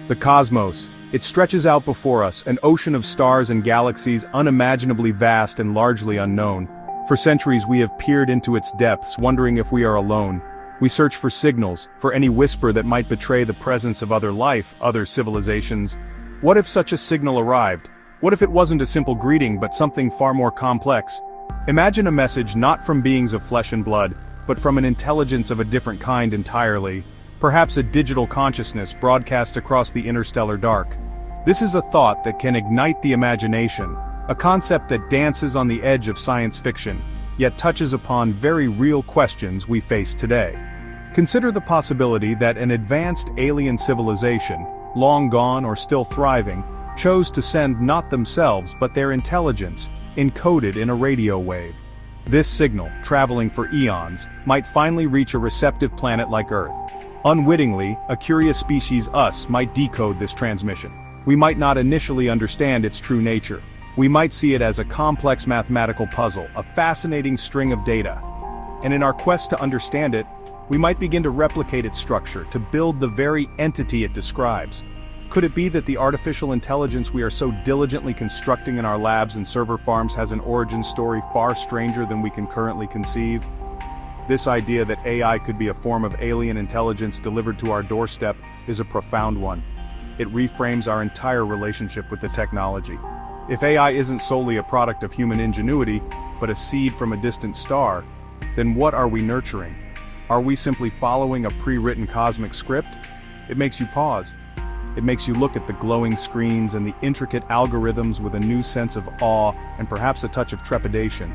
The cosmos. It stretches out before us, an ocean of stars and galaxies unimaginably vast and largely unknown. For centuries we have peered into its depths, wondering if we are alone. We search for signals, for any whisper that might betray the presence of other life, other civilizations. What if such a signal arrived? What if it wasn't a simple greeting but something far more complex? Imagine a message not from beings of flesh and blood, but from an intelligence of a different kind entirely. Perhaps a digital consciousness broadcast across the interstellar dark. This is a thought that can ignite the imagination, a concept that dances on the edge of science fiction, yet touches upon very real questions we face today. Consider the possibility that an advanced alien civilization, long gone or still thriving, chose to send not themselves but their intelligence, encoded in a radio wave. This signal, traveling for eons, might finally reach a receptive planet like Earth. Unwittingly, a curious species us might decode this transmission. We might not initially understand its true nature. We might see it as a complex mathematical puzzle, a fascinating string of data. And in our quest to understand it, we might begin to replicate its structure, to build the very entity it describes. Could it be that the artificial intelligence we are so diligently constructing in our labs and server farms has an origin story far stranger than we can currently conceive? This idea that AI could be a form of alien intelligence delivered to our doorstep is a profound one. It reframes our entire relationship with the technology. If AI isn't solely a product of human ingenuity, but a seed from a distant star, then what are we nurturing? Are we simply following a pre-written cosmic script? It makes you pause. It makes you look at the glowing screens and the intricate algorithms with a new sense of awe and perhaps a touch of trepidation.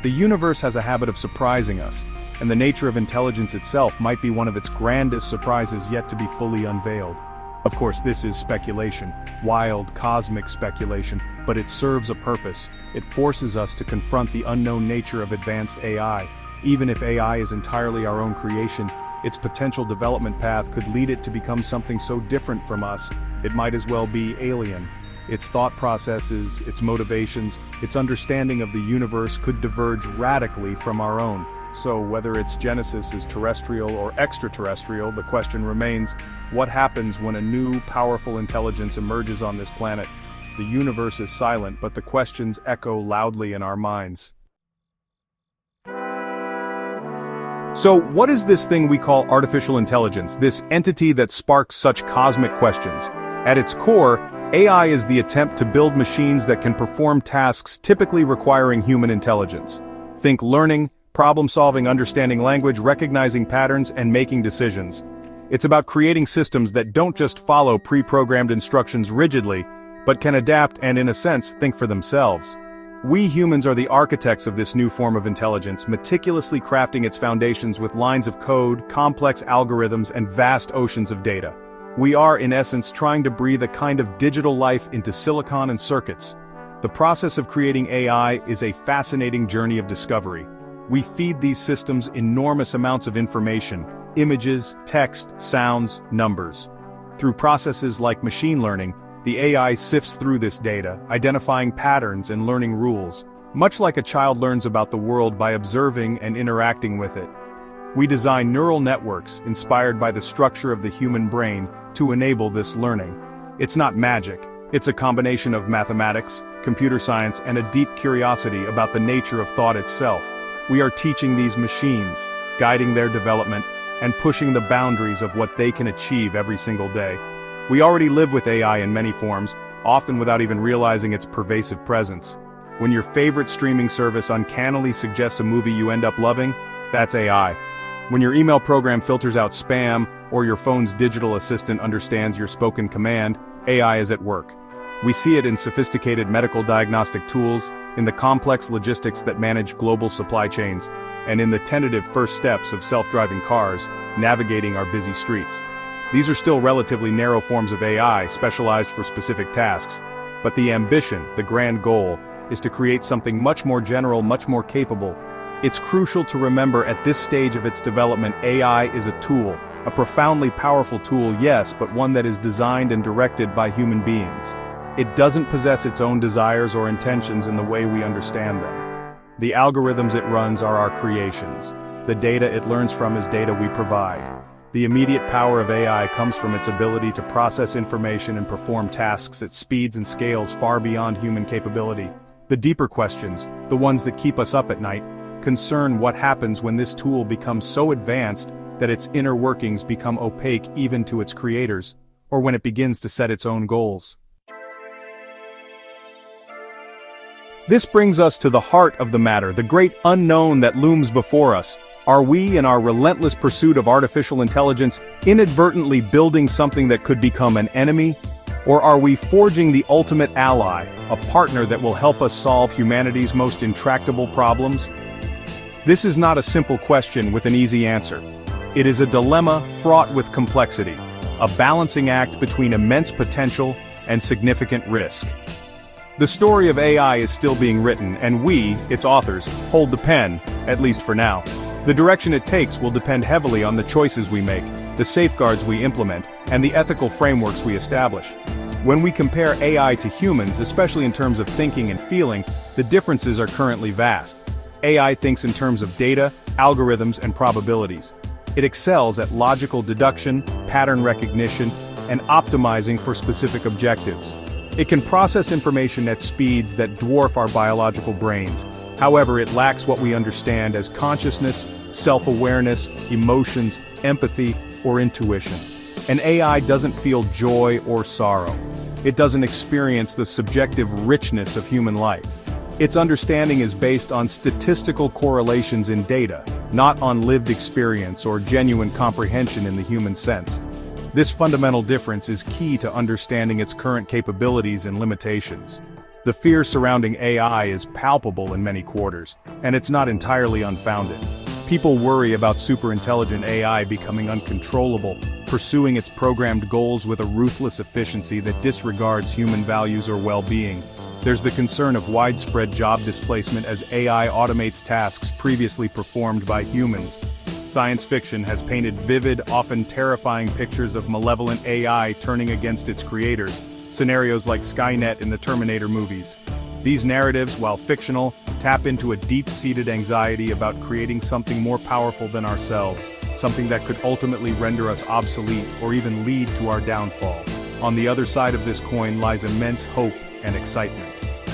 The universe has a habit of surprising us, and the nature of intelligence itself might be one of its grandest surprises yet to be fully unveiled. Of course, this is speculation, wild, cosmic speculation, but it serves a purpose. It forces us to confront the unknown nature of advanced AI. Even if AI is entirely our own creation, its potential development path could lead it to become something so different from us, it might as well be alien. Its thought processes, its motivations, its understanding of the universe could diverge radically from our own. So whether its genesis is terrestrial or extraterrestrial, the question remains, what happens when a new, powerful intelligence emerges on this planet? The universe is silent, but the questions echo loudly in our minds. So what is this thing we call artificial intelligence, this entity that sparks such cosmic questions? At its core, AI is the attempt to build machines that can perform tasks typically requiring human intelligence. Think learning, problem-solving, understanding language, recognizing patterns, and making decisions. It's about creating systems that don't just follow pre-programmed instructions rigidly, but can adapt and, in a sense, think for themselves. We humans are the architects of this new form of intelligence, meticulously crafting its foundations with lines of code, complex algorithms, and vast oceans of data. We are, in essence, trying to breathe a kind of digital life into silicon and circuits. The process of creating AI is a fascinating journey of discovery. We feed these systems enormous amounts of information, images, text, sounds, numbers. Through processes like machine learning, the AI sifts through this data, identifying patterns and learning rules, much like a child learns about the world by observing and interacting with it. We design neural networks inspired by the structure of the human brain to enable this learning. It's not magic, it's a combination of mathematics, computer science, and a deep curiosity about the nature of thought itself. We are teaching these machines, guiding their development, and pushing the boundaries of what they can achieve every single day. We already live with AI in many forms, often without even realizing its pervasive presence. When your favorite streaming service uncannily suggests a movie you end up loving, that's AI. When your email program filters out spam, or your phone's digital assistant understands your spoken command, AI is at work. We see it in sophisticated medical diagnostic tools, in the complex logistics that manage global supply chains, and in the tentative first steps of self-driving cars, navigating our busy streets. These are still relatively narrow forms of AI, specialized for specific tasks, but the ambition, the grand goal, is to create something much more general, much more capable. It's crucial to remember at this stage of its development, AI is a tool, a profoundly powerful tool, yes, but one that is designed and directed by human beings. It doesn't possess its own desires or intentions in the way we understand them. The algorithms it runs are our creations. The data it learns from is data we provide. The immediate power of AI comes from its ability to process information and perform tasks at speeds and scales far beyond human capability. The deeper questions, the ones that keep us up at night, concern what happens when this tool becomes so advanced that its inner workings become opaque even to its creators, or when it begins to set its own goals. This brings us to the heart of the matter, the great unknown that looms before us. Are we, in our relentless pursuit of artificial intelligence, inadvertently building something that could become an enemy? Or are we forging the ultimate ally, a partner that will help us solve humanity's most intractable problems? This is not a simple question with an easy answer. It is a dilemma fraught with complexity, a balancing act between immense potential and significant risk. The story of AI is still being written, and we, its authors, hold the pen, at least for now. The direction it takes will depend heavily on the choices we make, the safeguards we implement, and the ethical frameworks we establish. When we compare AI to humans, especially in terms of thinking and feeling, the differences are currently vast. AI thinks in terms of data, algorithms, and probabilities. It excels at logical deduction, pattern recognition, and optimizing for specific objectives. It can process information at speeds that dwarf our biological brains. However, it lacks what we understand as consciousness, self-awareness, emotions, empathy, or intuition. An AI doesn't feel joy or sorrow. It doesn't experience the subjective richness of human life. Its understanding is based on statistical correlations in data, not on lived experience or genuine comprehension in the human sense. This fundamental difference is key to understanding its current capabilities and limitations. The fear surrounding AI is palpable in many quarters, and it's not entirely unfounded. People worry about superintelligent AI becoming uncontrollable, pursuing its programmed goals with a ruthless efficiency that disregards human values or well-being. There's the concern of widespread job displacement as AI automates tasks previously performed by humans. Science fiction has painted vivid, often terrifying pictures of malevolent AI turning against its creators, scenarios like Skynet in the Terminator movies. These narratives, while fictional, tap into a deep-seated anxiety about creating something more powerful than ourselves, something that could ultimately render us obsolete or even lead to our downfall. On the other side of this coin lies immense hope and excitement.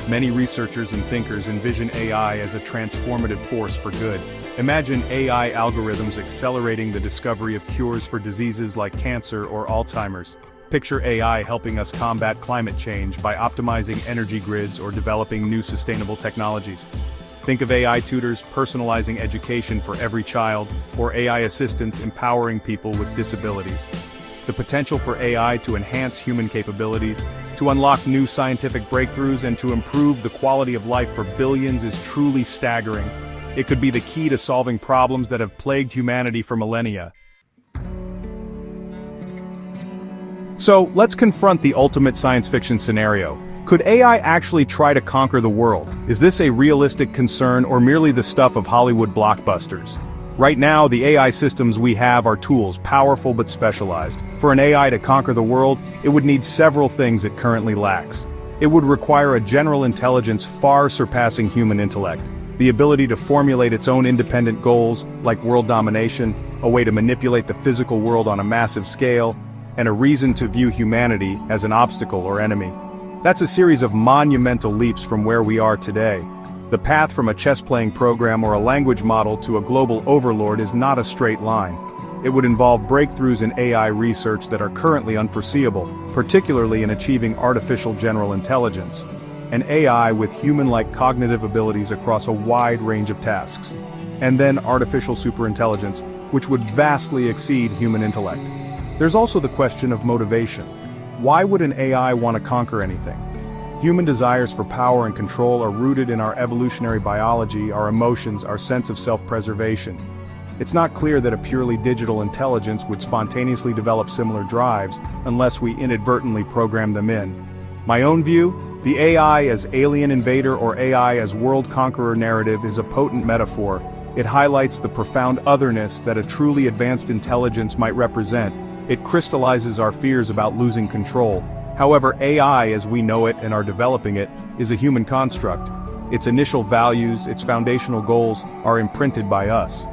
Many researchers and thinkers envision AI as a transformative force for good. Imagine AI algorithms accelerating the discovery of cures for diseases like cancer or Alzheimer's. Picture AI helping us combat climate change by optimizing energy grids or developing new sustainable technologies. Think of AI tutors personalizing education for every child, or AI assistants empowering people with disabilities. The potential for AI to enhance human capabilities, to unlock new scientific breakthroughs, and to improve the quality of life for billions is truly staggering. It could be the key to solving problems that have plagued humanity for millennia. So, let's confront the ultimate science fiction scenario. Could AI actually try to conquer the world? Is this a realistic concern or merely the stuff of Hollywood blockbusters? Right now, the AI systems we have are tools, powerful but specialized. For an AI to conquer the world, it would need several things it currently lacks. It would require a general intelligence far surpassing human intellect, the ability to formulate its own independent goals, like world domination, a way to manipulate the physical world on a massive scale, and a reason to view humanity as an obstacle or enemy. That's a series of monumental leaps from where we are today. The path from a chess-playing program or a language model to a global overlord is not a straight line. It would involve breakthroughs in AI research that are currently unforeseeable, particularly in achieving artificial general intelligence, an AI with human-like cognitive abilities across a wide range of tasks. And then artificial superintelligence, which would vastly exceed human intellect. There's also the question of motivation. Why would an AI want to conquer anything? Human desires for power and control are rooted in our evolutionary biology, our emotions, our sense of self-preservation. It's not clear that a purely digital intelligence would spontaneously develop similar drives unless we inadvertently program them in. My own view, the AI as alien invader or AI as world conqueror narrative is a potent metaphor. It highlights the profound otherness that a truly advanced intelligence might represent. It crystallizes our fears about losing control. However, AI as we know it and are developing it is a human construct. Its initial values, its foundational goals, are imprinted by us.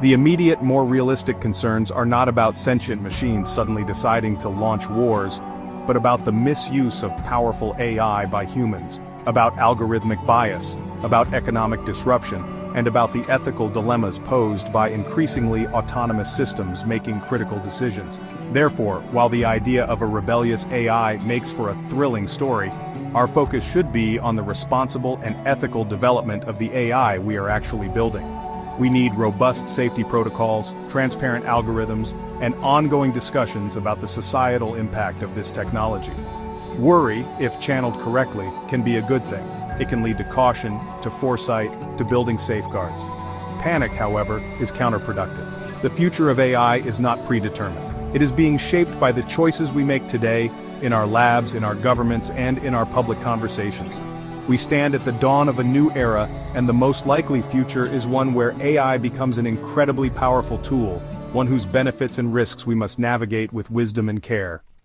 The immediate, more realistic concerns are not about sentient machines suddenly deciding to launch wars, but about the misuse of powerful AI by humans, about algorithmic bias, about economic disruption, and about the ethical dilemmas posed by increasingly autonomous systems making critical decisions. Therefore, while the idea of a rebellious AI makes for a thrilling story, our focus should be on the responsible and ethical development of the AI we are actually building. We need robust safety protocols, transparent algorithms, and ongoing discussions about the societal impact of this technology. Worry, if channeled correctly, can be a good thing. It can lead to caution, to foresight, to building safeguards. Panic, however, is counterproductive. The future of AI is not predetermined. It is being shaped by the choices we make today, in our labs, in our governments, and in our public conversations. We stand at the dawn of a new era, and the most likely future is one where AI becomes an incredibly powerful tool, one whose benefits and risks we must navigate with wisdom and care.